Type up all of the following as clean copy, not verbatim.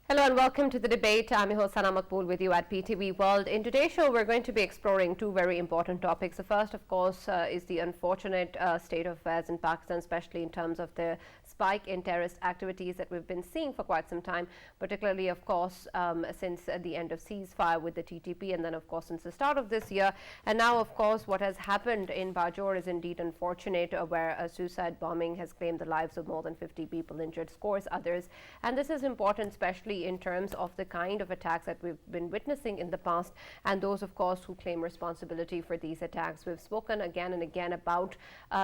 Hello and welcome to the debate. I'm your host Sana Maqbool with you at PTV World. In today's show, we're going to be exploring two very important topics. The first, of course, is the unfortunate state of affairs in Pakistan, especially in terms of the spike in terrorist activities that we've been seeing for quite some time, particularly, of course, since the end of ceasefire with the TTP, and then, of course, since the start of this year. And now, of course, what has happened in Bajur is indeed unfortunate, where a suicide bombing has claimed the lives of more than 50 people, injured scores others. And this is important, especially in terms of the kind of attacks that we've been witnessing in the past, and those, of course, who claim responsibility for these attacks. We've spoken again and again about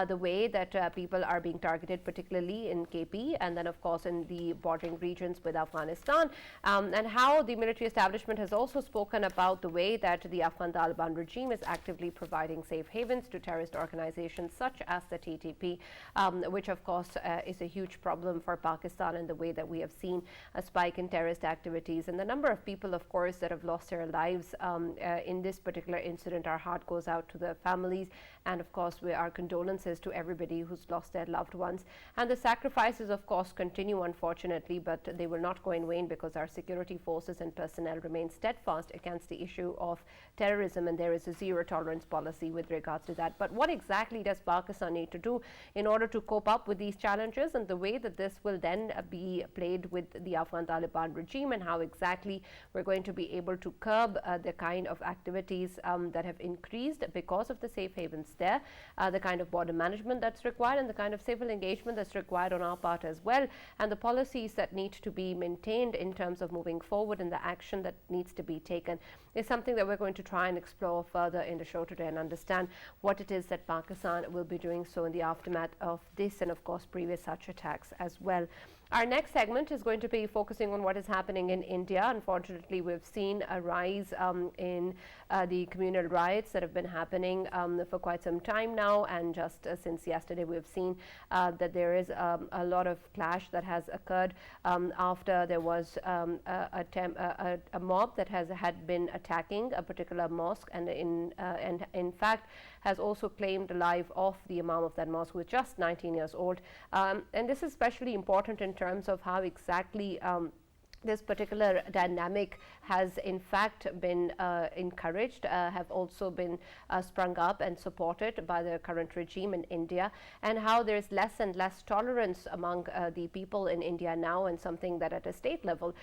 the way that people are being targeted, particularly in KP, and then, of course, in the bordering regions with Afghanistan, and how the military establishment has also spoken about the way that the Afghan Taliban regime is actively providing safe havens to terrorist organizations such as the TTP, which, of course, is a huge problem for Pakistan, in the way that we have seen a spike in terrorist activities. And the number of people, of course, that have lost their lives in this particular incident, our heart goes out to the families, and of course our condolences to everybody who's lost their loved ones. And the sacrifices, of course, continue, unfortunately, but they will not go in vain, because our security forces and personnel remain steadfast against the issue of terrorism, and there is a zero tolerance policy with regards to that. But what exactly does Pakistan need to do in order to cope up with these challenges, and the way that this will then be played with the Afghan Taliban regime, and how exactly we're going to be able to curb the kind of activities that have increased because of the safe havens there, the kind of border management that's required, and the kind of civil engagement that's required on our part as well, and the policies that need to be maintained in terms of moving forward, and the action that needs to be taken, is something that we're going to try and explore further in the show today, and understand what it is that Pakistan will be doing so in the aftermath of this, and of course previous such attacks as well. Our next segment is going to be focusing on what is happening in India. Unfortunately, we've seen a rise in the communal riots that have been happening for quite some time now, and just since yesterday we've seen that there is a lot of clash that has occurred after there was a mob that had been attacking a particular mosque, and in fact has also claimed the life of the Imam of that mosque, who was just 19 years old. And this is especially important in terms of how exactly this particular dynamic has in fact been encouraged, have also been sprung up and supported by the current regime in India, and how there's less and less tolerance among the people in India now, and something that at a state level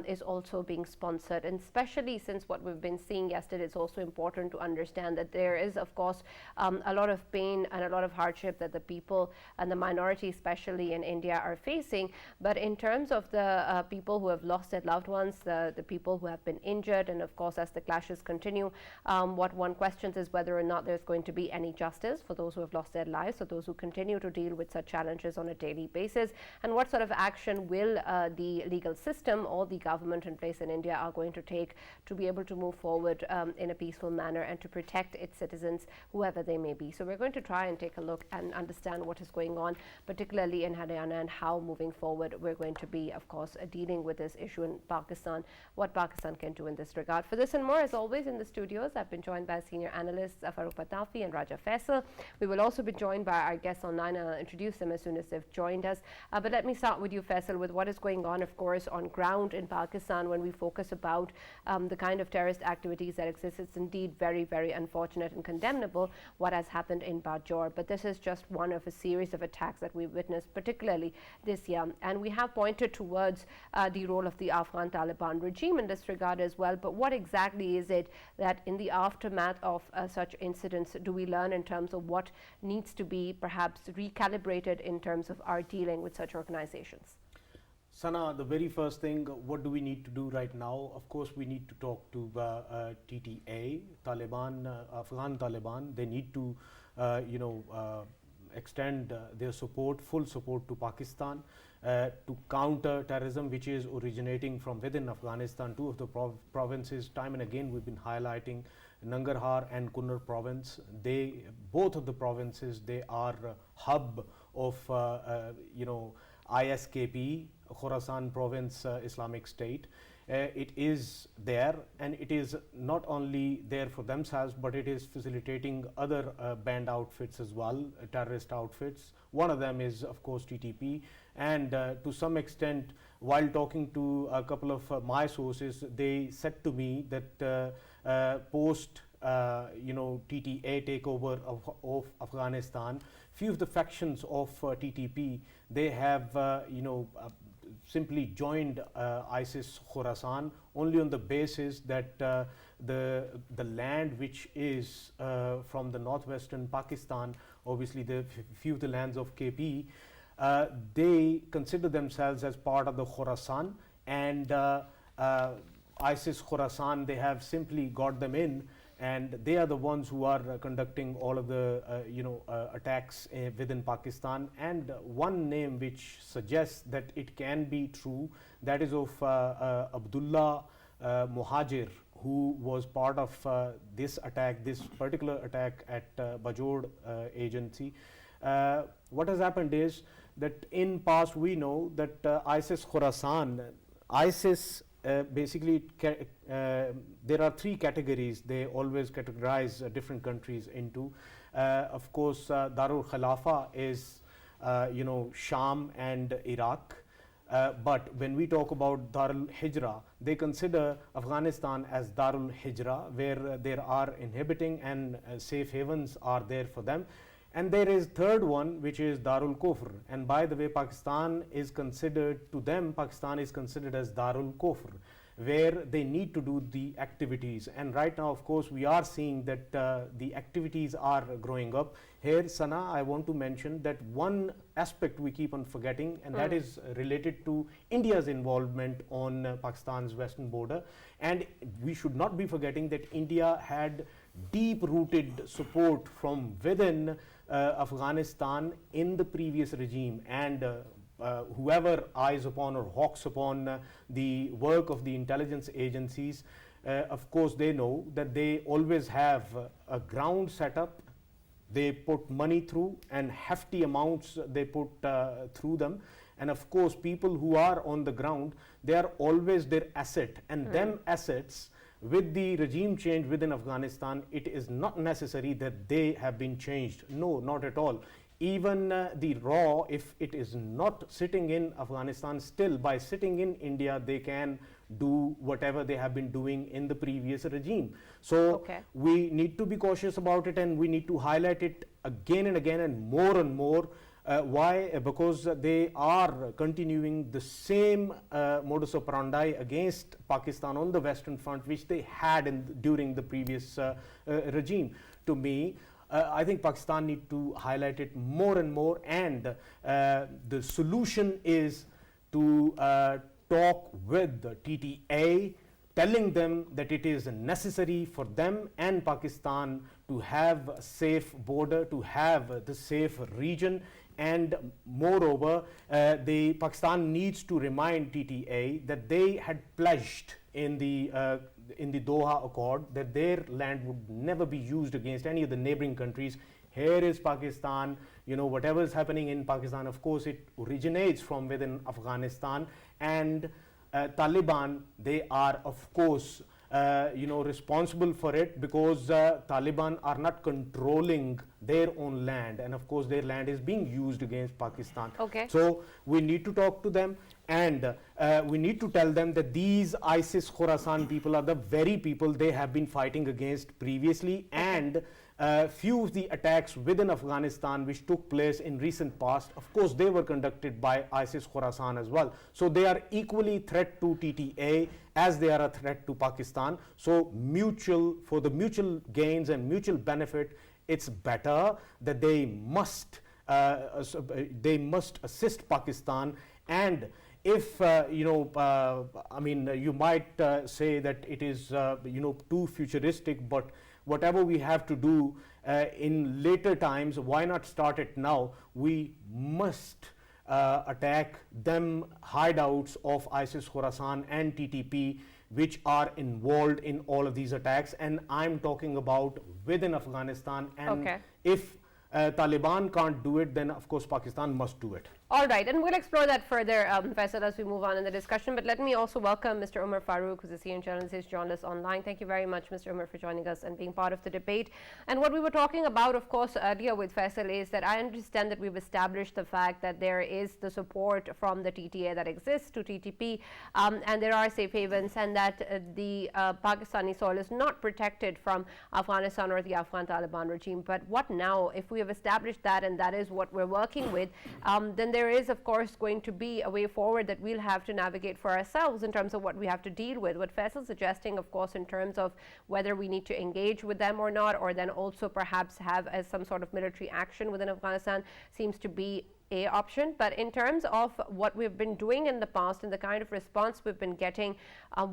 is also being sponsored. And especially since what we've been seeing yesterday, it's also important to understand that there is, of course, a lot of pain and a lot of hardship that the people and the minority, especially in India, are facing. But in terms of the people who have lost their loved ones, the people who have been injured, and of course as the clashes continue, what one questions is whether or not there's going to be any justice for those who have lost their lives, or those who continue to deal with such challenges on a daily basis, and what sort of action will the legal system or the government in place in India are going to take to be able to move forward in a peaceful manner, and to protect its citizens, whoever they may be. So we're going to try and take a look and understand what is going on, particularly in Haryana, and how moving forward we're going to be, of course, dealing with this issue in Pakistan, what Pakistan can do in this regard. For this and more, as always, in the studios, I've been joined by senior analysts Farrukh, Pitafi, and Raja Faisal. We will also be joined by our guests online, and I'll introduce them as soon as they've joined us. But let me start with you, Faisal, with what is going on, of course, on ground in Pakistan when we focus about the kind of terrorist activities that exist. It's indeed very, very unfortunate and condemnable what has happened in Bajur. But this is just one of a series of attacks that we've witnessed, particularly this year. And we have pointed towards the role of the Afghan Taliban regime in this regard as well. But what exactly is it that in the aftermath of such incidents do we learn in terms of what needs to be perhaps recalibrated in terms of our dealing with such organizations? Sana, the very first thing, what do we need to do right now? Of course, we need to talk to TTA, Taliban, Afghan Taliban. They need to, extend their support, full support to Pakistan to counter terrorism, which is originating from within Afghanistan. Two of the provinces, time and again, we've been highlighting Nangarhar and Kunar province. Both of the provinces, they are hub of, ISKP, Khorasan province, Islamic State. It is there, and it is not only there for themselves, but it is facilitating other banned outfits as well, terrorist outfits. One of them is, of course, TTP, and to some extent while talking to a couple of my sources, they said to me that post TTA takeover of Afghanistan, few of the factions of TTP, they have simply joined ISIS Khorasan only on the basis that the land which is from the northwestern Pakistan, obviously the few of the lands of KP, they consider themselves as part of the Khorasan, and ISIS Khorasan, they have simply got them in, and they are the ones who are conducting all of the attacks within Pakistan. And one name which suggests that it can be true, that is of Abdullah Muhajir, who was part of this attack, this particular attack at Bajur agency. What has happened is that in past we know that ISIS Khorasan, ISIS basically there are three categories they always categorize different countries into. Of course, Darul Khalafa is Sham and Iraq. But when we talk about Darul Hijra, they consider Afghanistan as Darul Hijra, where there are inhabiting and safe havens are there for them. And there is third one, which is Darul Kufr. And by the way, Pakistan is considered, to them, Pakistan is considered as Darul Kufr, where they need to do the activities. And right now, of course, we are seeing that the activities are growing up. Here, Sana, I want to mention that one aspect we keep on forgetting, and that is related to India's involvement on Pakistan's western border. And we should not be forgetting that India had deep-rooted support from within Afghanistan in the previous regime, and whoever eyes upon or hawks upon the work of the intelligence agencies, of course they know that they always have a ground setup. They put money through, and hefty amounts they put through them. And of course, people who are on the ground, they are always their asset, and them assets, with the regime change within Afghanistan, it is not necessary that they have been changed. No, not at all. Even the raw, if it is not sitting in Afghanistan, still by sitting in India, they can do whatever they have been doing in the previous regime. So we need to be cautious about it, and we need to highlight it again and again and more. Why? Because they are continuing the same modus operandi against Pakistan on the Western Front, which they had during the previous regime. To me, I think Pakistan need to highlight it more and more, and the solution is to talk with the TTA, telling them that it is necessary for them and Pakistan to have a safe border, to have the safe region. And moreover, Pakistan needs to remind TTA that they had pledged in the Doha Accord that their land would never be used against any of the neighboring countries. Here is Pakistan, whatever is happening in Pakistan, of course, it originates from within Afghanistan. And Taliban, they are, of course, responsible for it, because Taliban are not controlling their own land, and of course their land is being used against Pakistan. So we need to talk to them, and we need to tell them that these ISIS Khorasan people are the very people they have been fighting against previously, and few of the attacks within Afghanistan which took place in recent past, of course they were conducted by ISIS Khorasan as well. So they are equally threat to TTA as they are a threat to Pakistan. So for the mutual gains and mutual benefit, it's better that they must assist Pakistan. And if you might say that it is too futuristic, but whatever we have to do in later times, why not start it now? We must attack them hideouts of ISIS Khorasan and TTP, which are involved in all of these attacks. And I'm talking about within Afghanistan. And if Taliban can't do it, then of course Pakistan must do it. All right, and we'll explore that further, Faisal, as we move on in the discussion. But let me also welcome Mr. Umer Farooq, who's a senior journalist, who's joined us online. Thank you very much, Mr. Umer, for joining us and being part of the debate. And what we were talking about, of course, earlier with Faisal is that I understand that we've established the fact that there is the support from the TTA that exists to TTP, and there are safe havens, and that the Pakistani soil is not protected from Afghanistan or the Afghan Taliban regime. But what now? If we have established that, and that is what we're working with, then there is, of course, going to be a way forward that we'll have to navigate for ourselves in terms of what we have to deal with. What Faisal's suggesting, of course, in terms of whether we need to engage with them or not, or then also perhaps have as some sort of military action within Afghanistan, seems to be a option. But in terms of what we've been doing in the past and the kind of response we've been getting,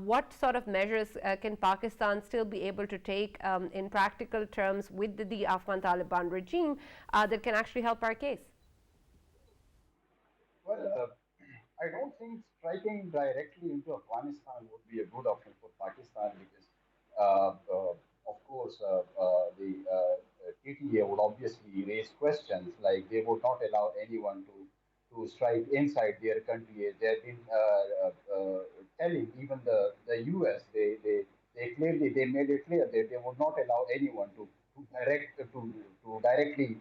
what sort of measures can Pakistan still be able to take in practical terms with the Afghan Taliban regime that can actually help our case? Well, I don't think striking directly into Afghanistan would be a good option for Pakistan because, of course, the TTA would obviously raise questions like they would not allow anyone to strike inside their country. They've been telling even the US, they clearly they made it clear that they would not allow anyone to directly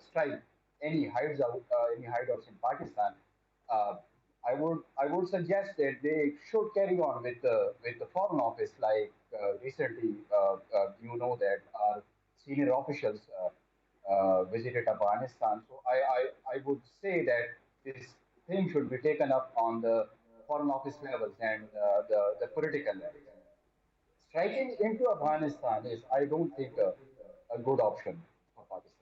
strike any hideouts in Pakistan. uh, I would suggest that they should carry on with the Foreign Office, like recently you know that our senior officials visited Afghanistan. So I would say that this thing should be taken up on the Foreign Office levels and the political levels. Striking into Afghanistan is, I don't think, a good option for Pakistan.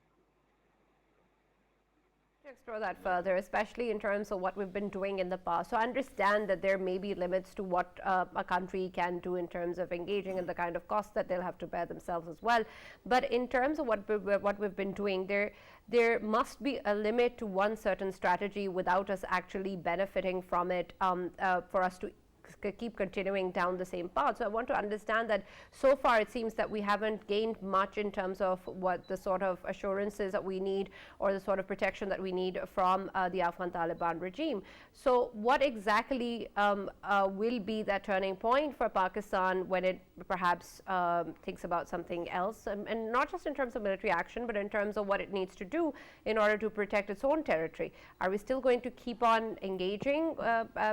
To explore that further, especially in terms of what we've been doing in the past. So I understand that there may be limits to what a country can do in terms of engaging and the kind of costs that they'll have to bear themselves as well. But in terms of what we've been doing, there must be a limit to one certain strategy without us actually benefiting from it for us to keep continuing down the same path. So I want to understand that so far it seems that we haven't gained much in terms of what the sort of assurances that we need or the sort of protection that we need from the Afghan Taliban regime. So what exactly will be that turning point for Pakistan when it perhaps thinks about something else, and not just in terms of military action, but in terms of what it needs to do in order to protect its own territory? Are we still going to keep on engaging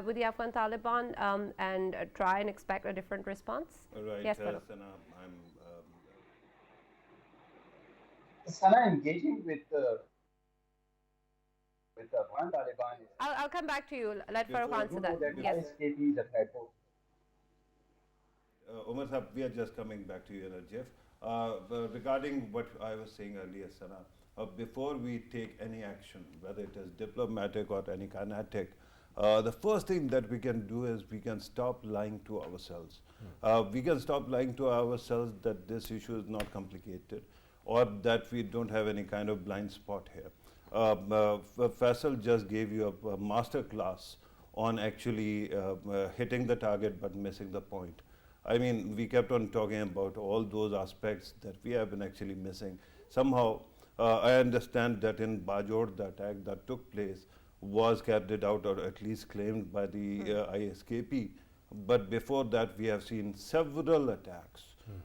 with the Afghan Taliban and try and expect a different response? Right, Yes, Sana, I'm Sana, engaging with the Afghan Taliban is, I'll come back to you. Let Before Farooq answer you that. know that Yes. ISKP is a threat. Umar Sahab, we are just coming back to you, Jeff. Regarding what I was saying earlier, Sana, before we take any action, whether it is diplomatic or any kinetic, the first thing that we can do is we can stop lying to ourselves. We can stop lying to ourselves that this issue is not complicated or that we don't have any kind of blind spot here. Faisal just gave you a master class on actually hitting the target but missing the point. I mean, we kept on talking about all those aspects that we have been actually missing. Somehow, I understand that in Bajur, the attack that took place was carried out or at least claimed by the ISKP. But before that, we have seen several attacks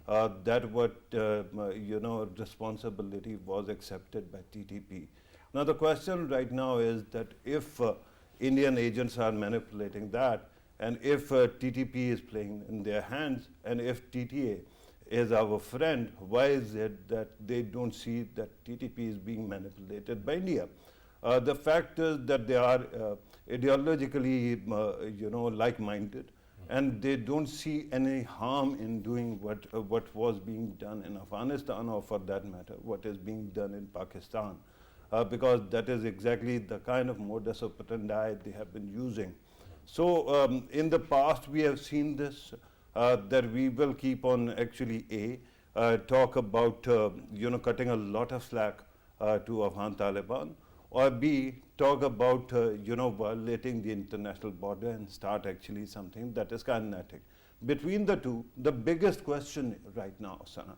that what responsibility was accepted by TTP. Now, the question right now is that if Indian agents are manipulating that, and if TTP is playing in their hands, and if TTA is our friend, why is it that they don't see that TTP is being manipulated by India? The fact is that they are ideologically, like-minded, and they don't see any harm in doing what was being done in Afghanistan, or for that matter, what is being done in Pakistan, because that is exactly the kind of modus operandi they have been using. So in the past, we have seen this, that we will keep on actually talk about cutting a lot of slack to Afghan Taliban, or B, talk about violating the international border and start actually something that is kinetic. Between the two, the biggest question right now, Sana,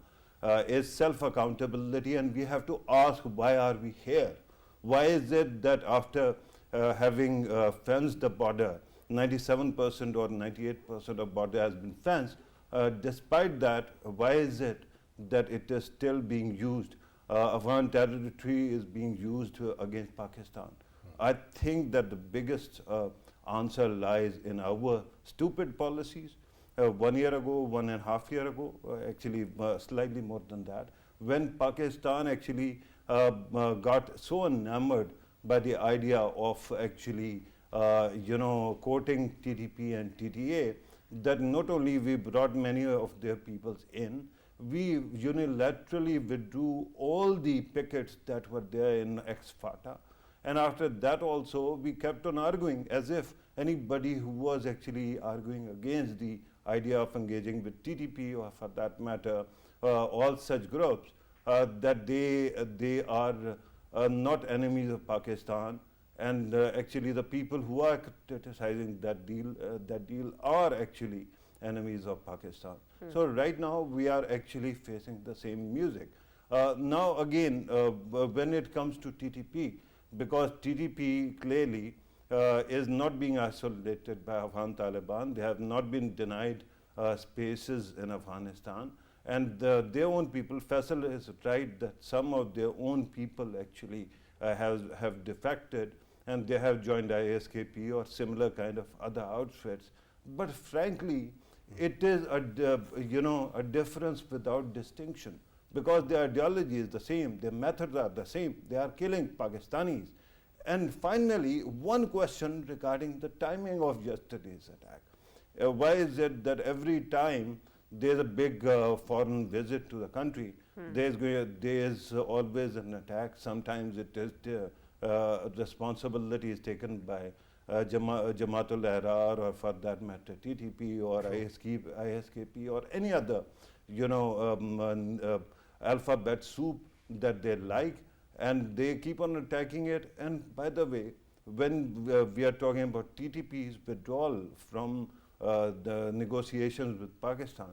is self-accountability, and we have to ask, why are we here? Why is it that after having fenced the border, 97% or 98% of border has been fenced. Despite that, why is it that it is still being used? Afghan territory is being used against Pakistan. I think that the biggest answer lies in our stupid policies. 1 year ago, 1.5 years ago, actually slightly more than that, when Pakistan actually got so enamored by the idea of actually, quoting TTP and TTA, that not only we brought many of their peoples in, we unilaterally withdrew all the pickets that were there in ex-FATA. And after that also, we kept on arguing as if anybody who was actually arguing against the idea of engaging with TTP or for that matter, all such groups, that they are not enemies of Pakistan. And actually the people who are criticizing that deal are actually enemies of Pakistan. So right now we are actually facing the same music. Now again, when it comes to TTP, because TTP clearly is not being isolated by Afghan Taliban, they have not been denied spaces in Afghanistan, and their own people, Faisal is right that some of their own people actually have defected and they have joined ISKP or similar kind of other outfits. But frankly, it is a difference without distinction, because their ideology is the same, their methods are the same, they are killing Pakistanis. And finally, one question regarding the timing of yesterday's attack. Why is it that every time there's a big foreign visit to the country, there's always an attack? Sometimes it is responsibility is taken by Jamaatul Ahrar, or for that matter TTP or ISKP or any other alphabet soup that they like, and they keep on attacking it. And by the way, when we are talking about TTP's withdrawal from the negotiations with Pakistan,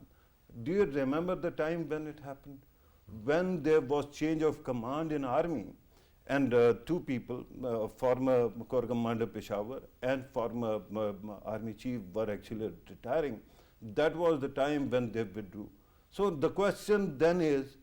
do you remember the time when it happened? When there was change of command in army, and two people, former Corps Commander Peshawar and former army chief, were actually retiring. That was the time when they withdrew. So the question then is,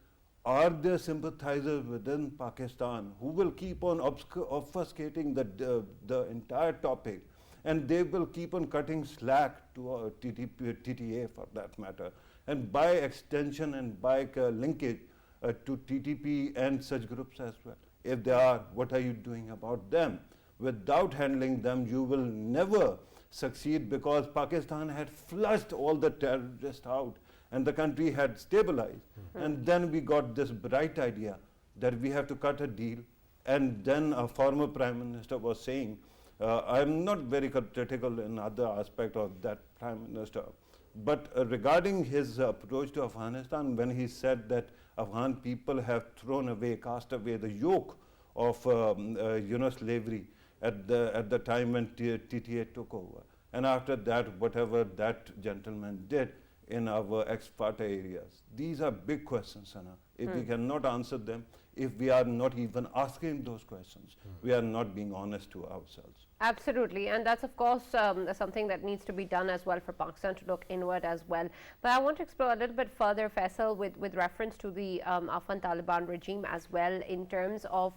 are there sympathizers within Pakistan who will keep on obfuscating the entire topic, and they will keep on cutting slack to TTA for that matter, and by extension and by linkage to TTP and such groups as well? If they are, what are you doing about them? Without handling them, you will never succeed, because Pakistan had flushed all the terrorists out and the country had stabilized. And then we got this bright idea that we have to cut a deal. And then a former Prime Minister was saying, I'm not very critical in other aspect of that Prime Minister, but regarding his approach to Afghanistan, when he said that Afghan people have cast away the yoke of slavery at the time when TTA took over. And after that, whatever that gentleman did in our ex-FATA areas, these are big questions, Sana. If we cannot answer them, if we are not even asking those questions, we are not being honest to ourselves. Absolutely, and that's of course something that needs to be done as well for Pakistan to look inward as well. But I want to explore a little bit further, Faisal, with reference to the Afghan Taliban regime as well, in terms of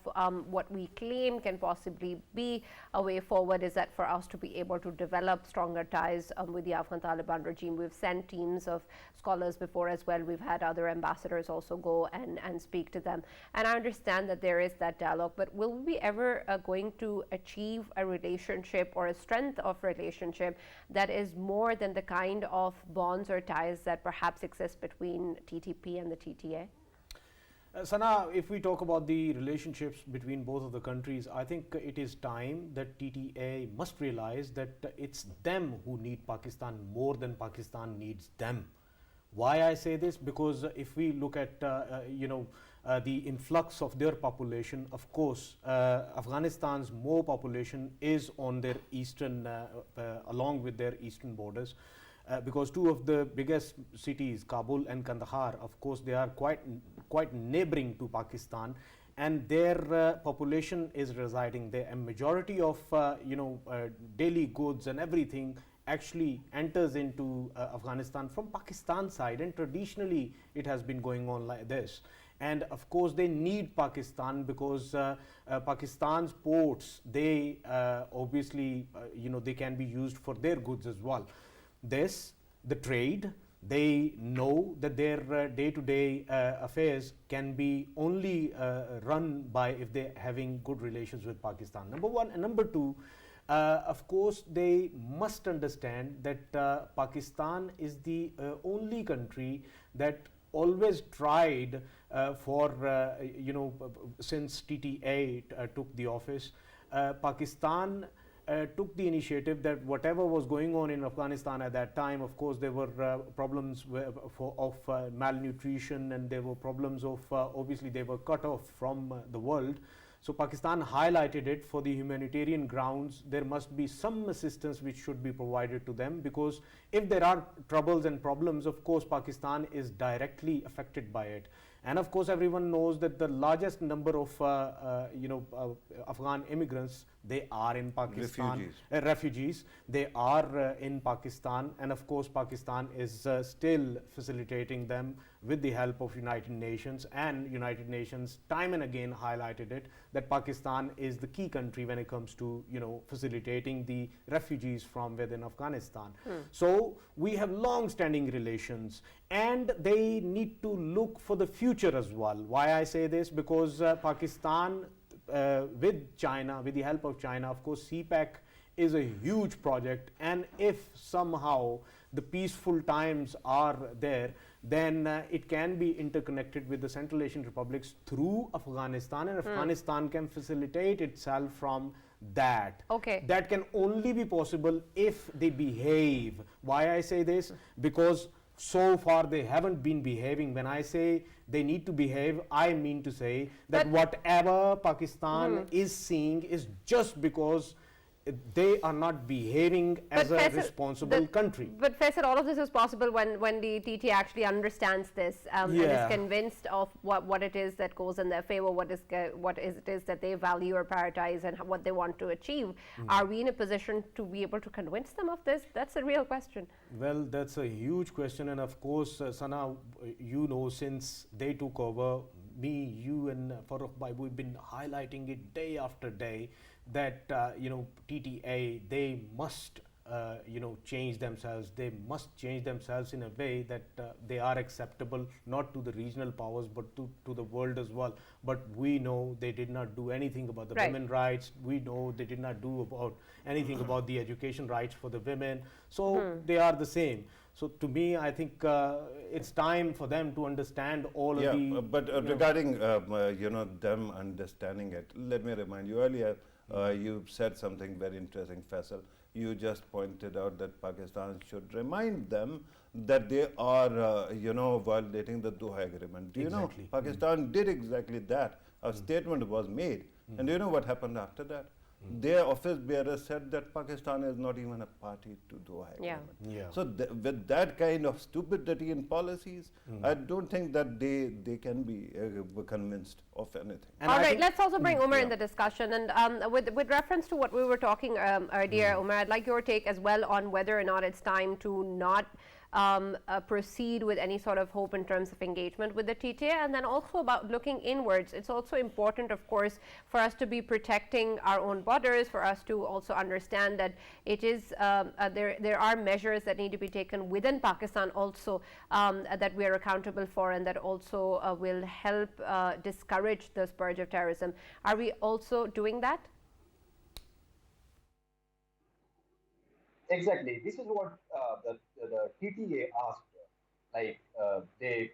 what we claim can possibly be a way forward, is that for us to be able to develop stronger ties with the Afghan Taliban regime. We've sent teams of scholars before as well. We've had other ambassadors also go and speak to them. And I understand that there is that dialogue, but will we ever going to achieve a relationship or a strength of relationship that is more than the kind of bonds or ties that perhaps exist between TTP and the TTA? Sana, if we talk about the relationships between both of the countries, I think it is time that TTA must realize that it's them who need Pakistan more than Pakistan needs them. Why I say this? Because if we look at the influx of their population, of course, Afghanistan's more population is on their eastern, along with their eastern borders, because two of the biggest cities, Kabul and Kandahar, of course, they are quite neighboring to Pakistan. and their population is residing there, and majority of daily goods and everything actually enters into Afghanistan from Pakistan side, and traditionally it has been going on like this. And of course they need Pakistan because Pakistan's ports, they obviously they can be used for their goods as well. This, the trade, they know that their day-to-day affairs can be only run by if they're having good relations with Pakistan, number one. And number two, of course they must understand that Pakistan is the only country that always tried since TTA took the office, Pakistan took the initiative that whatever was going on in Afghanistan at that time, of course there were problems of malnutrition, and there were problems of obviously they were cut off from the world. So Pakistan highlighted it for the humanitarian grounds. There must be some assistance which should be provided to them, because if there are troubles and problems, of course Pakistan is directly affected by it. And of course everyone knows that the largest number of Afghan immigrants, they are in Pakistan, refugees, they are in Pakistan, and of course Pakistan is still facilitating them with the help of United Nations, and United Nations time and again highlighted it that Pakistan is the key country when it comes to facilitating the refugees from within Afghanistan. So we have long-standing relations, and they need to look for the future as well. Why I say this? Because Pakistan with China, with the help of China, of course CPEC is a huge project, and if somehow the peaceful times are there, then it can be interconnected with the Central Asian republics through Afghanistan, and Afghanistan can facilitate itself from that. Okay. That can only be possible if they behave. Why I say this? Because so far they haven't been behaving. When I say they need to behave, I mean to say that whatever Pakistan is seeing is just because they are not behaving as a responsible country. But Faisal, all of this is possible when the TT actually understands this and is convinced of what it is that goes in their favor, what it is that they value or prioritize, and what they want to achieve. Are we in a position to be able to convince them of this? That's a real question. Well, that's a huge question, and of course, Sana, since they took over, me, you, and Farrukh, we've been highlighting it day after day that TTA, they must change themselves. They must change themselves in a way that they are acceptable not to the regional powers but to the world as well. But we know they did not do anything about the women rights. We know they did not do anything about the education rights for the women. So they are the same. So to me, I think it's time for them to understand all of the... But regarding them understanding it, let me remind you earlier, you said something very interesting, Faisal. You just pointed out that Pakistan should remind them that they are, violating the Doha Agreement. Do you know, Pakistan did exactly that. A statement was made. And do you know what happened after that? Their office bearer said that Pakistan is not even a party to Doha Agreement. So with that kind of stupidity in policies, I don't think that they can be convinced of anything. And all right, let's also bring Umer in the discussion. And with reference to what we were talking earlier, Umer, I'd like your take as well on whether or not it's time to not proceed with any sort of hope in terms of engagement with the TTA, and then also about looking inwards. It's also important, of course, for us to be protecting our own borders, for us to also understand that it is there are measures that need to be taken within Pakistan also that we are accountable for, and that also will help discourage the scourge of terrorism. Are we also doing that? Exactly. This is what the TTA asked. Like they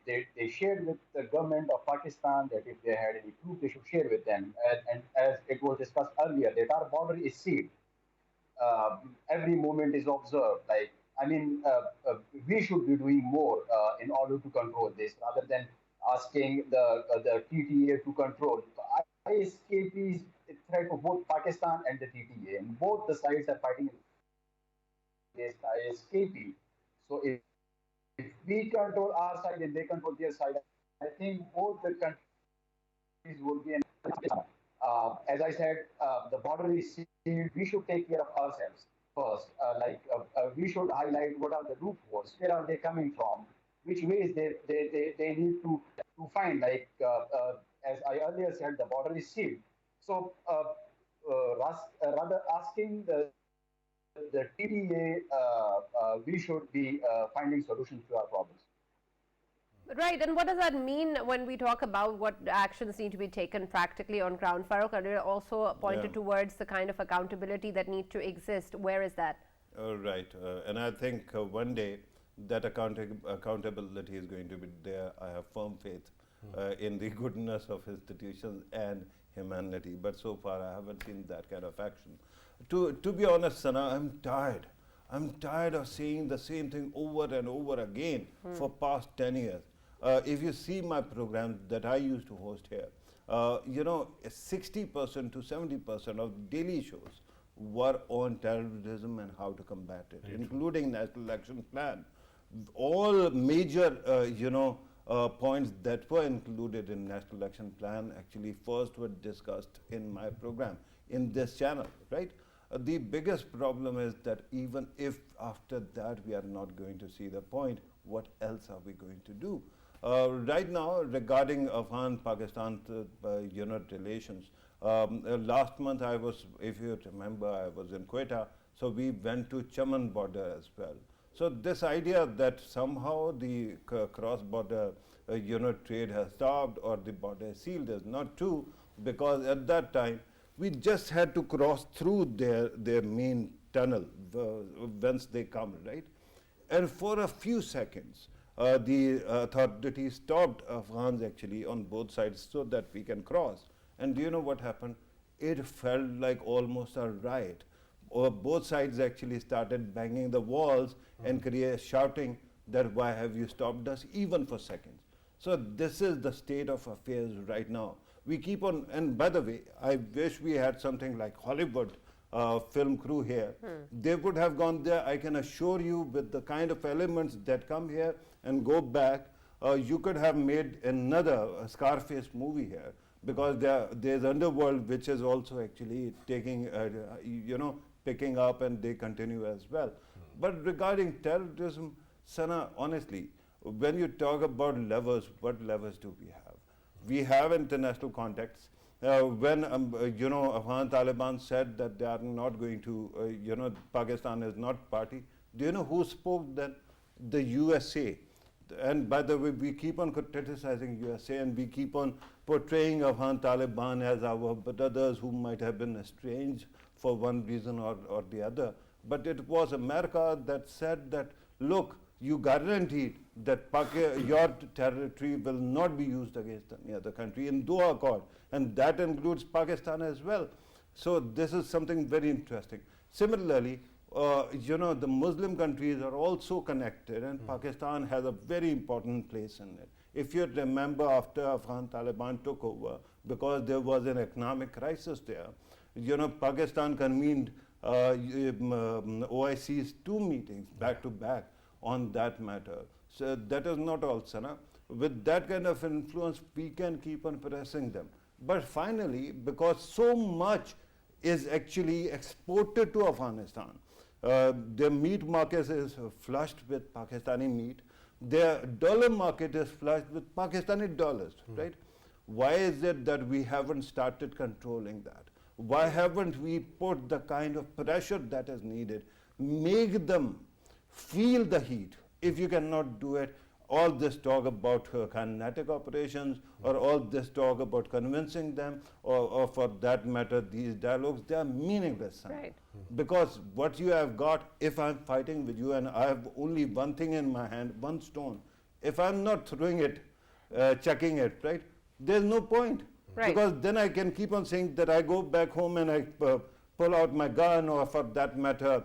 shared with the government of Pakistan that if they had any proof, they should share with them. And as it was discussed earlier, that our border is sealed. Every moment is observed. Like, I mean, we should be doing more in order to control this, rather than asking the TTA to control. ISKP is a threat for both Pakistan and the TTA, and both the sides are fighting against ISKP. So if we control our side and they control their side, I think both the countries will be As I said, the border is sealed. We should take care of ourselves first. We should highlight what are the loopholes, where are they coming from, which ways they need to find. As I earlier said, the border is sealed. So rather asking the TDA, we should be finding solutions to our problems. Right, and what does that mean when we talk about what actions need to be taken practically on ground? Farooq earlier also pointed towards the kind of accountability that need to exist. Where is that? Right, and I think one day that accountability is going to be there. I have firm faith in the goodness of institutions and humanity, but so far I haven't seen that kind of action. To be honest, Sana, I'm tired. I'm tired of seeing the same thing over and over again for past 10 years. If you see my programs that I used to host here, 60% to 70% of daily shows were on terrorism and how to combat it, including National Action Plan. All major, points that were included in National Action Plan actually first were discussed in my program, in this channel, right? The biggest problem is that even if after that we are not going to see the point, what else are we going to do? Right now, regarding Afghan-Pakistan relations, last month I was, if you remember, I was in Quetta, so we went to Chaman border as well. So this idea that somehow the cross-border trade has stopped or the border is sealed is not true, because at that time we just had to cross through their main tunnel whence they come, right? And for a few seconds, the authorities stopped Afghans actually on both sides so that we can cross. And do you know what happened? It felt like almost a riot. Both sides actually started banging the walls and shouting that why have you stopped us, even for seconds. So this is the state of affairs right now. We keep on, and by the way, I wish we had something like Hollywood film crew here. They would have gone there, I can assure you, with the kind of elements that come here and go back. You could have made another Scarface movie here, because there's underworld which is also actually taking, picking up, and they continue as well. But regarding terrorism, Sana, honestly, when you talk about levers, what levers do we have? We have international contacts. When Afghan Taliban said that they are not going to, Pakistan is not party, do you know who spoke then? The USA. And by the way, we keep on criticizing USA, and we keep on portraying Afghan Taliban as our brothers who might have been estranged for one reason or the other. But it was America that said that, look, you guaranteed that your territory will not be used against any other country in Doha Accord, and that includes Pakistan as well. So this is something very interesting. Similarly, the Muslim countries are also connected, and Pakistan has a very important place in it. If you remember, after Afghan Taliban took over, because there was an economic crisis there, Pakistan convened OIC's 2 meetings back to back on that matter. So that is not all, Sana. With that kind of influence, we can keep on pressing them. But finally, because so much is actually exported to Afghanistan, their meat market is flushed with Pakistani meat. Their dollar market is flushed with Pakistani dollars, right? Why is it that we haven't started controlling that? Why haven't we put the kind of pressure that is needed? Make them feel the heat. If you cannot do it, all this talk about kinetic operations, or all this talk about convincing them, or for that matter, these dialogues, they are meaningless. Right. Because what you have got, if I'm fighting with you and I have only one thing in my hand, one stone, if I'm not throwing it, chucking it, right, there's no point. Right. Because then I can keep on saying that I go back home and I pull out my gun, or for that matter,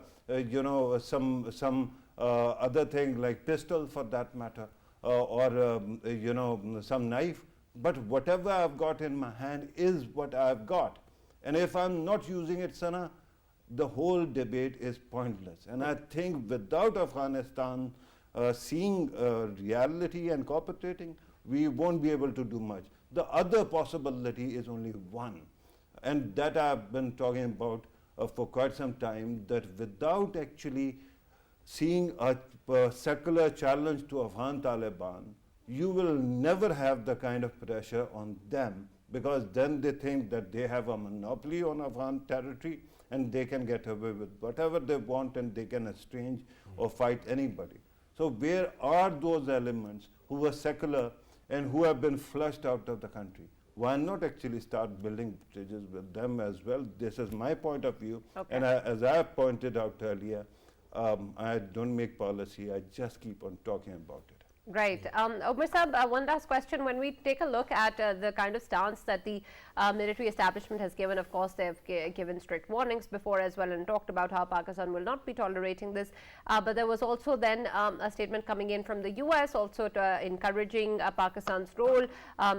some other thing like pistol for that matter, or some knife. But whatever I've got in my hand is what I've got. And if I'm not using it, Sana, the whole debate is pointless. And I think without Afghanistan seeing reality and cooperating, we won't be able to do much. The other possibility is only one, and that I've been talking about for quite some time, that without actually seeing a secular challenge to Afghan Taliban, you will never have the kind of pressure on them, because then they think that they have a monopoly on Afghan territory and they can get away with whatever they want and they can estrange or fight anybody. So where are those elements who were secular and who have been flushed out of the country? Why not actually start building bridges with them as well? This is my point of view. Okay. And as I pointed out earlier, I don't make policy, I just keep on talking about it. Right. Umer Sahab, one last question. When we take a look at the kind of stance that the military establishment has given, of course, they've given strict warnings before as well and talked about how Pakistan will not be tolerating this. But there was also then a statement coming in from the US also encouraging Pakistan's role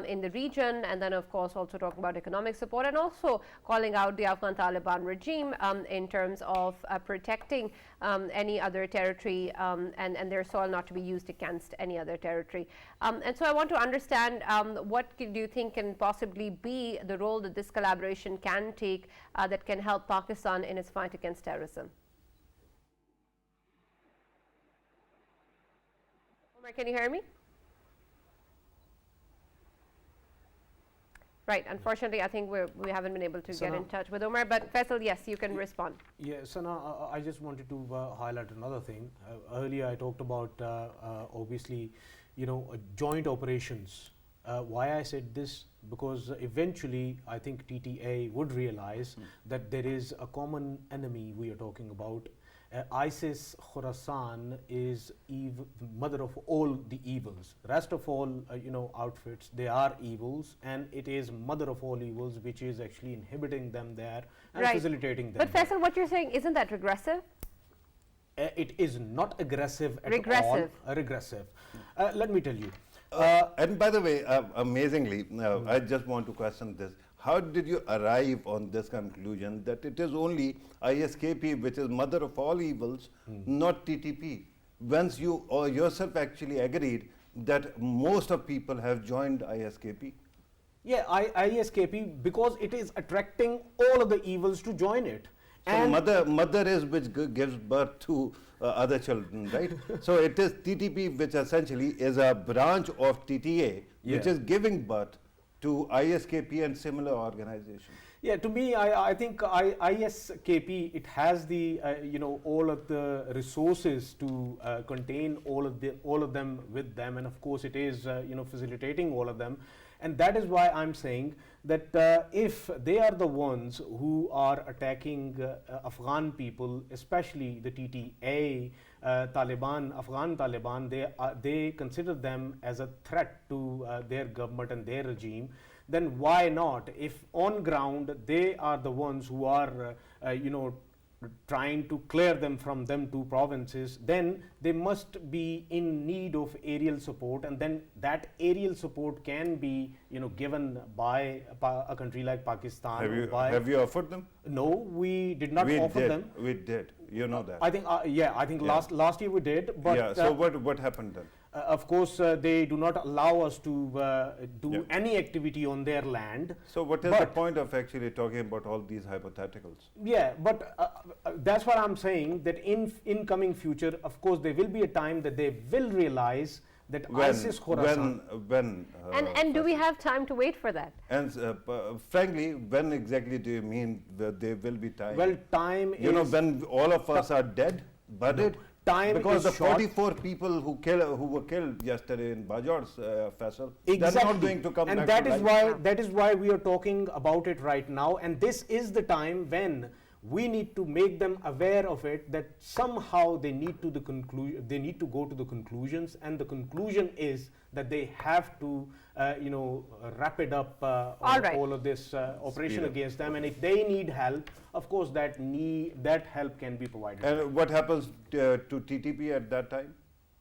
in the region, and then, of course, also talking about economic support and also calling out the Afghan Taliban regime in terms of protecting any other territory and their soil not to be used against any other territory. And so I want to understand what do you think can possibly be the role that this collaboration can take that can help Pakistan in its fight against terrorism? Umer, can you hear me? Right. Unfortunately, I think we haven't been able to get in touch with Umer. But Faisal, yes, you can respond. Yeah, Sana, I just wanted to highlight another thing. Earlier, I talked about obviously, joint operations. Why I said this? Because eventually, I think TTA would realize that there is a common enemy we are talking about. ISIS Khorasan is mother of all the evils. Rest of all, outfits, they are evils, and it is mother of all evils, which is actually inhibiting them there and facilitating them. But Faisal, what you're saying, isn't that regressive? It is not aggressive at Regressive. all. Regressive. Let me tell you. And by the way, amazingly, I just want to question this. How did you arrive on this conclusion that it is only ISKP which is mother of all evils, not TTP? Once you or yourself actually agreed that most of people have joined ISKP. Yeah, ISKP, because it is attracting all of the evils to join it. So and mother is which gives birth to other children, right? So it is TTP which essentially is a branch of TTA which is giving birth to ISKP and similar organizations. Yeah, to me, I think ISKP, it has the all of the resources to contain all of them with them, and of course it is facilitating all of them, and that is why I'm saying that if they are the ones who are attacking Afghan people, especially the TTA, Afghan Taliban, they consider them as a threat to their government and their regime, then why not? If on ground they are the ones who are, trying to clear them from them two provinces, then they must be in need of aerial support, and then that aerial support can be, given by a country like Pakistan. Have you offered them? No, we did not offer them. We did. You know that. I think, last year we did. But yeah. So what happened then? Of course, they do not allow us to do any activity on their land. So what is the point of actually talking about all these hypotheticals? Yeah, but that's what I'm saying, that in coming future, of course, there will be a time that they will realize that ISIS Khorasan. And do we have time to wait for that? And frankly, when exactly do you mean that there will be time? Well, time is... when all of us are dead, buried? No. Time because the short. 44 people who were killed yesterday in Bajur's Faisal, exactly. They're not going to come and back that is why that is why we are talking about it right now, and this is the time when we need to make them aware of it, that somehow they need to go to the conclusions, and the conclusion is that they have to wrap it up all of this operation against them, and if they need help, of course that help can be provided. And what happens to TTP at that time?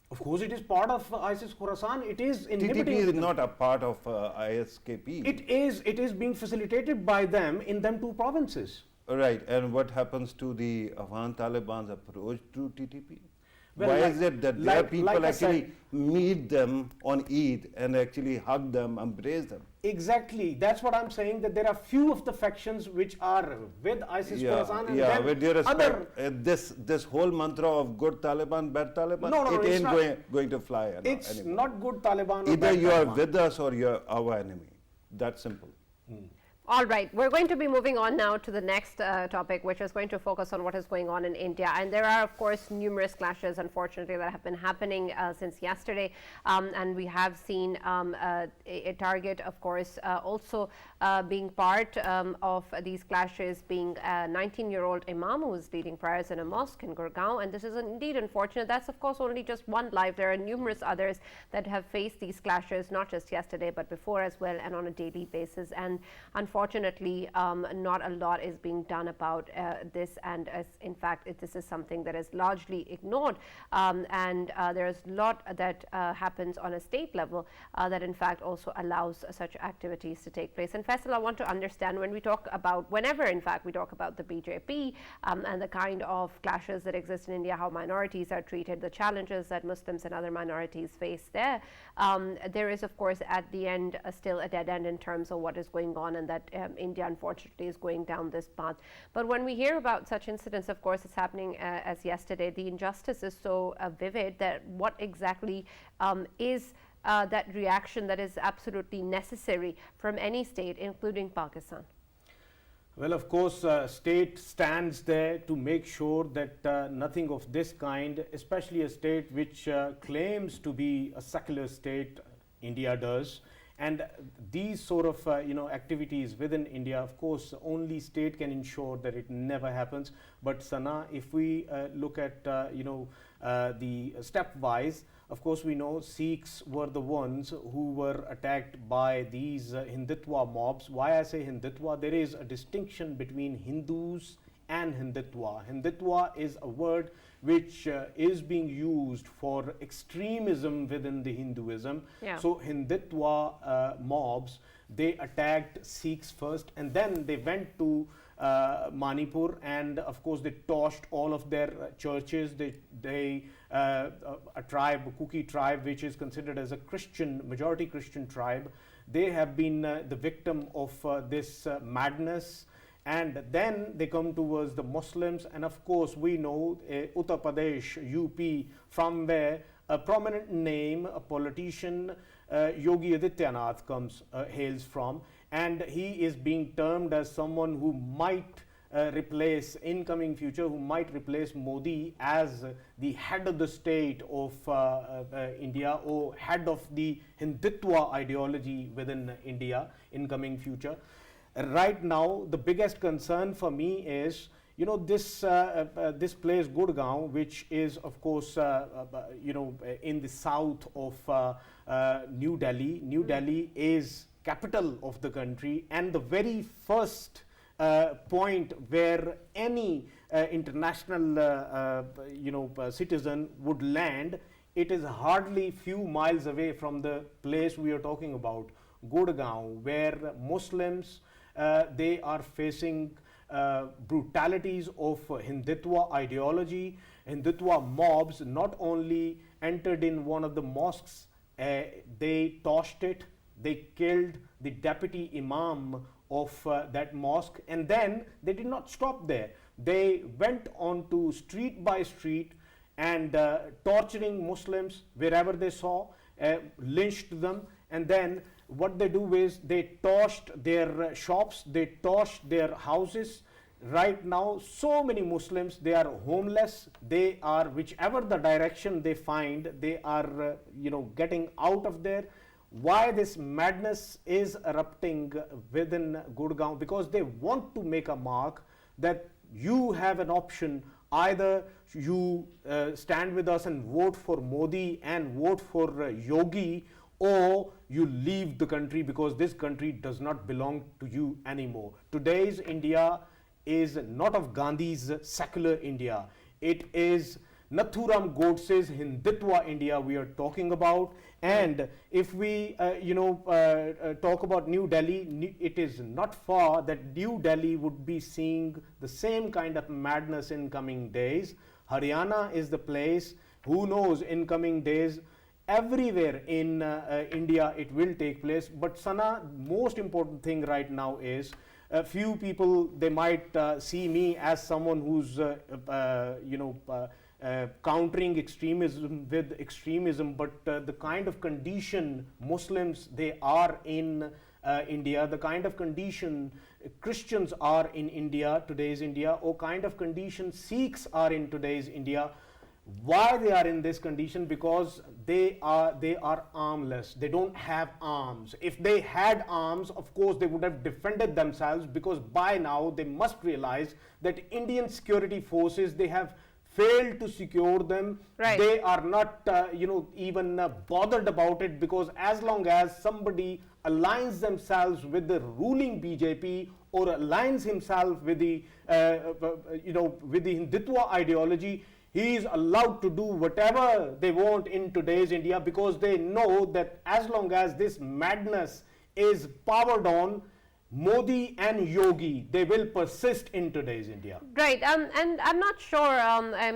Of course, it is part of ISIS Khorasan. It is inhibiting. TTP is not a part of ISKP. It is being facilitated by them in them two provinces. Right, and what happens to the Afghan Taliban's approach to TTP? Well, Why like- is it that their like people I actually said- meet them on Eid and actually hug them, embrace them? Exactly, that's what I'm saying, that there are few of the factions which are with ISIS Khorasan, and yeah. then With due respect, other this whole mantra of good Taliban, bad Taliban, No, it it's ain't not. going to fly. it's anymore. not good Taliban or Either bad you are Taliban. with us or you are our enemy. That simple. All right, we're going to be moving on now to the next topic, which is going to focus on what is going on in India. And there are, of course, numerous clashes, unfortunately, that have been happening since yesterday. And we have seen a target, of course, also being part of these clashes, being a 19-year-old Imam who is leading prayers in a mosque in Gurugram. And this is indeed unfortunate. That's, of course, only just one life. There are numerous others that have faced these clashes, not just yesterday, but before as well, and on a daily basis. And unfortunately, not a lot is being done about this, and in fact, this is something that is largely ignored. And there is a lot that happens on a state level that in fact also allows such activities to take place. And Faisal, I want to understand, when we talk about, whenever in fact we talk about the BJP and the kind of clashes that exist in India, how minorities are treated, the challenges that Muslims and other minorities face there, there is, of course, at the end still a dead end in terms of what is going on, and that India unfortunately is going down this path. But when we hear about such incidents, of course, it's happening as yesterday, the injustice is so vivid that what exactly is that reaction that is absolutely necessary from any state, including Pakistan? Well, of course, state stands there to make sure that nothing of this kind, especially a state which claims to be a secular state, India does, and these sort of activities within India, of course, only state can ensure that it never happens. But Sana, if we look at the stepwise, of course, we know Sikhs were the ones who were attacked by these Hindutva mobs. Why I say Hindutva? There is a distinction between Hindus and Hindutva. Hindutva is a word which is being used for extremism within the Hinduism. Yeah. So Hindutva mobs, they attacked Sikhs first, and then they went to Manipur, and of course they torched all of their churches. A tribe, Kuki tribe, which is considered as a Christian, majority Christian tribe, they have been the victim of this madness. And then they come towards the Muslims, and of course we know Uttar Pradesh, UP, from where a prominent name, a politician, Yogi Adityanath hails from, and he is being termed as someone who might replace, incoming future, who might replace Modi as the head of the state of India, or head of the Hindutva ideology within India, incoming future. Right now, the biggest concern for me is, this place Gurugram, which is of course in the south of New Delhi. New Delhi is capital of the country, and the very first point where any international citizen would land, it is hardly few miles away from the place we are talking about, Gurugram, where Muslims they are facing brutalities of Hindutva ideology. Hindutva mobs not only entered in one of the mosques, they torched it, they killed the deputy imam of that mosque, and then they did not stop there. They went on to street by street and torturing Muslims wherever they saw, lynched them, and then what they do is they torched their shops, they torched their houses. Right now, so many Muslims, they are homeless, they are, whichever the direction they find, they are getting out of there. Why this madness is erupting within Gurugram? Because they want to make a mark that you have an option: either you stand with us and vote for Modi and vote for Yogi, or you leave the country, because this country does not belong to you anymore. Today's India is not of Gandhi's secular India. It is Nathuram Godse's Hindutva India we are talking about. And if we talk about New Delhi, it is not far that New Delhi would be seeing the same kind of madness in coming days. Haryana is the place Who knows, in coming days, everywhere in India it will take place. But Sana, most important thing right now is, a few people, they might see me as someone who's countering extremism with extremism, but the kind of condition Muslims they are in India, the kind of condition Christians are in India, today's India, or kind of condition Sikhs are in today's India. Why they are in this condition? Because they are armless. They don't have arms. If they had arms, of course they would have defended themselves, because by now they must realize that Indian security forces, they have failed to secure them. Right. They are not even bothered about it, because as long as somebody aligns themselves with the ruling BJP or aligns himself with the with the Hindutva ideology, he is allowed to do whatever they want in today's India, because they know that as long as this madness is powered on, Modi and Yogi, they will persist in today's India. Right, and I'm not sure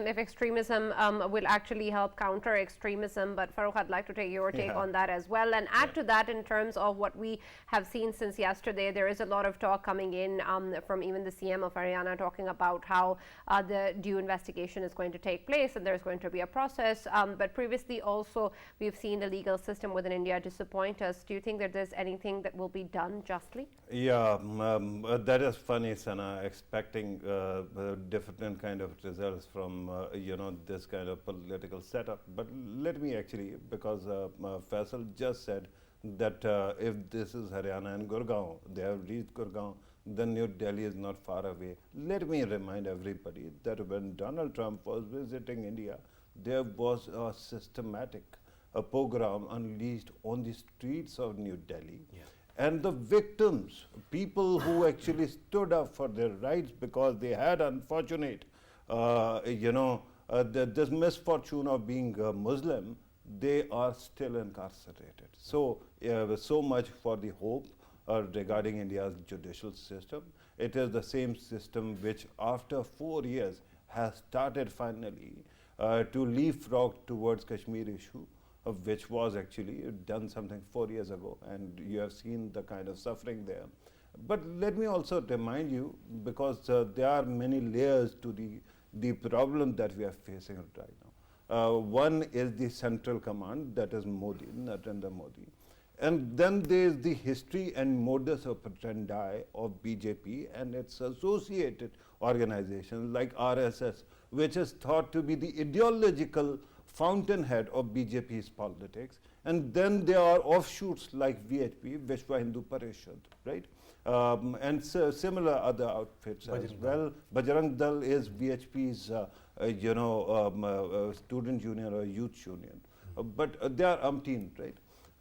if extremism will actually help counter extremism, but Farooq, I'd like to take your take on that as well, and add to that in terms of what we have seen since yesterday. There is a lot of talk coming in from even the CM of Haryana, talking about how the due investigation is going to take place and there's going to be a process, but previously also we've seen the legal system within India disappoint us. Do you think that there's anything that will be done justly? Yeah, that is funny, Sana, expecting different kind of results from this kind of political setup. But let me actually, because Faisal just said that if this is Haryana and Gurugram, they have reached Gurugram, then New Delhi is not far away. Let me remind everybody that when Donald Trump was visiting India, there was a systematic pogrom unleashed on the streets of New Delhi. Yeah. And the victims, people who actually stood up for their rights because they had unfortunate, this misfortune of being Muslim, they are still incarcerated. So, so much for the hope regarding India's judicial system. It is the same system which after 4 years has started finally to leapfrog towards Kashmir issue, which was actually done something 4 years ago, and you have seen the kind of suffering there. But let me also remind you, because there are many layers to the problem that we are facing right now. One is the central command, that is Modi, Narendra Modi. And then there is the history and modus operandi of BJP and its associated organizations like RSS, which is thought to be the ideological fountainhead of BJP's politics. And then there are offshoots like VHP, Vishwa Hindu Parishad, right? And so similar other outfits as well. Bajrang Dal is VHP's, student union or youth union. But they are umpteen, right?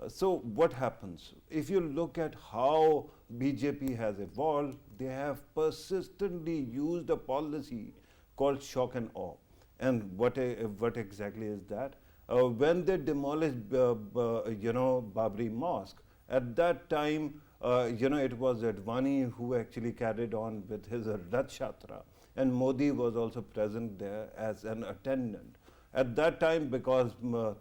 So what happens? If you look at how BJP has evolved, they have persistently used a policy called shock and awe. And what exactly is that? When they demolished, Babri Mosque, at that time, it was Advani who actually carried on with his Rath Yatra, and Modi was also present there as an attendant. At that time, because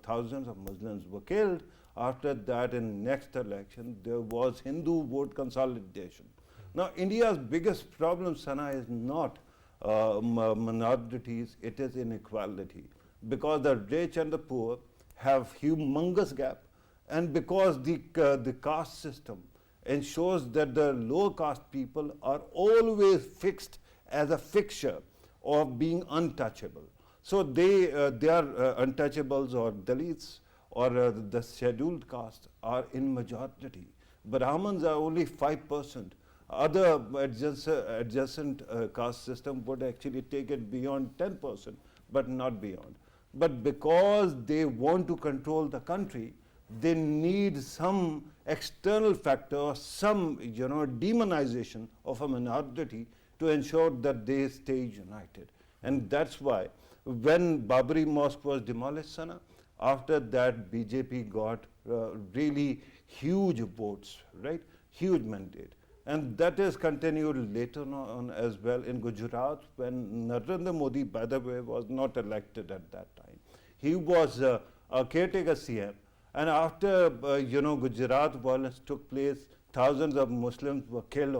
thousands of Muslims were killed, after that in next election, there was Hindu vote consolidation. Now, India's biggest problem, Sana, is not minorities, it is inequality, because the rich and the poor have humongous gap, and because the caste system ensures that the lower caste people are always fixed as a fixture of being untouchable. So they are untouchables or Dalits or the scheduled caste are in majority. Brahmins are only 5%. Other adjacent caste system would actually take it beyond 10%, but not beyond. But because they want to control the country, they need some external factor, some demonization of a minority to ensure that they stay united. And that's why when Babri Mosque was demolished, Sana, after that BJP got really huge votes, right? Huge mandate. And that is continued later on as well in Gujarat, when Narendra Modi, by the way, was not elected at that time. He was a caretaker CM. And after, Gujarat violence took place, thousands of Muslims were killed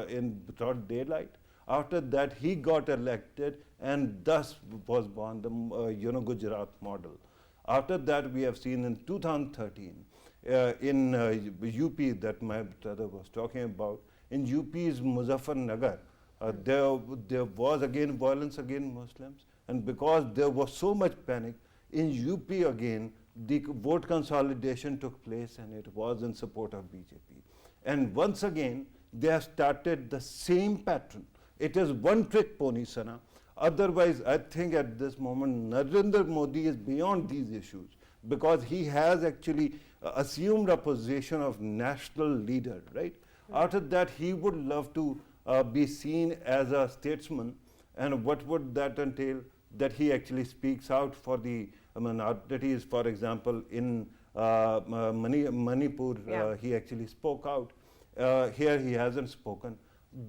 in broad daylight. After that, he got elected, and thus was born the, Gujarat model. After that, we have seen in 2013, in UP that my brother was talking about, in UP's Muzaffarnagar, there was again violence against Muslims, and because there was so much panic, in UP again, the vote consolidation took place, and it was in support of BJP. And once again, they have started the same pattern. It is one trick pony, Sana. Otherwise, I think at this moment, Narendra Modi is beyond these issues, because he has actually assumed a position of national leader, right? After that, he would love to be seen as a statesman. And what would that entail? That he actually speaks out for the minorities. For example, in Manipur, he actually spoke out. Here he hasn't spoken.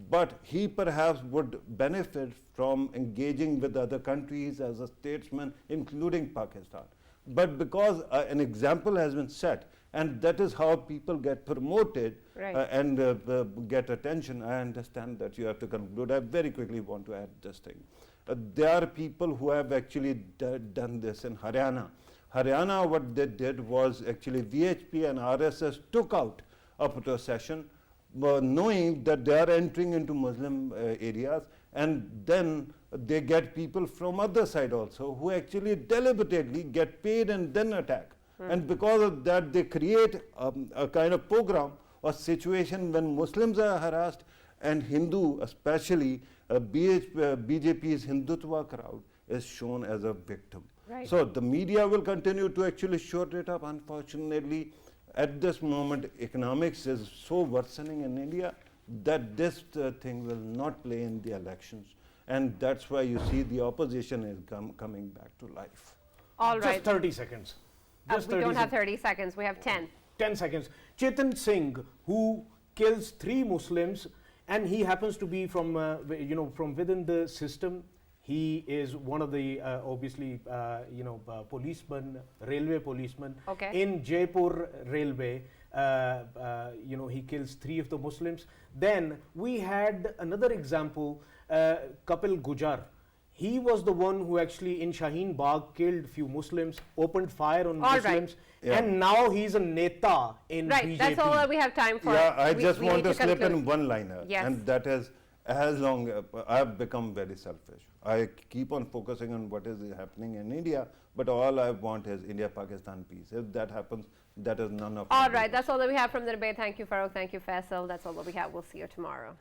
But he perhaps would benefit from engaging with other countries as a statesman, including Pakistan. But because an example has been set, and that is how people get promoted and get attention. I understand that you have to conclude. I very quickly want to add this thing. There are people who have actually done this in Haryana. Haryana, what they did was actually VHP and RSS took out a procession, knowing that they are entering into Muslim areas, and then they get people from other side also who actually deliberately get paid and then attack. And because of that, they create a kind of program or situation when Muslims are harassed, and Hindu, especially BJP's Hindutva crowd, is shown as a victim. So the media will continue to actually short it up. Unfortunately, at this moment, economics is so worsening in India that this thing will not play in the elections. And that's why you see the opposition is coming back to life. All right. Just 30 seconds. We don't have 30 seconds. We have 10. 10 seconds. Chetan Singh, who kills 3 Muslims, and he happens to be from, from within the system. He is one of the, obviously, policemen, railway policemen in Jaipur Railway. He kills 3 of the Muslims. Then we had another example, Kapil Gujar. He was the one who actually in Shaheen Bagh killed few Muslims, opened fire on Muslims, and now he's a neta in BJP. That's all that we have time for. Yeah, I just want to slip in one liner, and that is, as long I've become very selfish. I keep on focusing on what is happening in India, but all I want is India-Pakistan peace. If that happens, that is none of. All right, that's all that we have from the debate. Thank you, Farooq. Thank you, Faisal. That's all that we have. We'll see you tomorrow.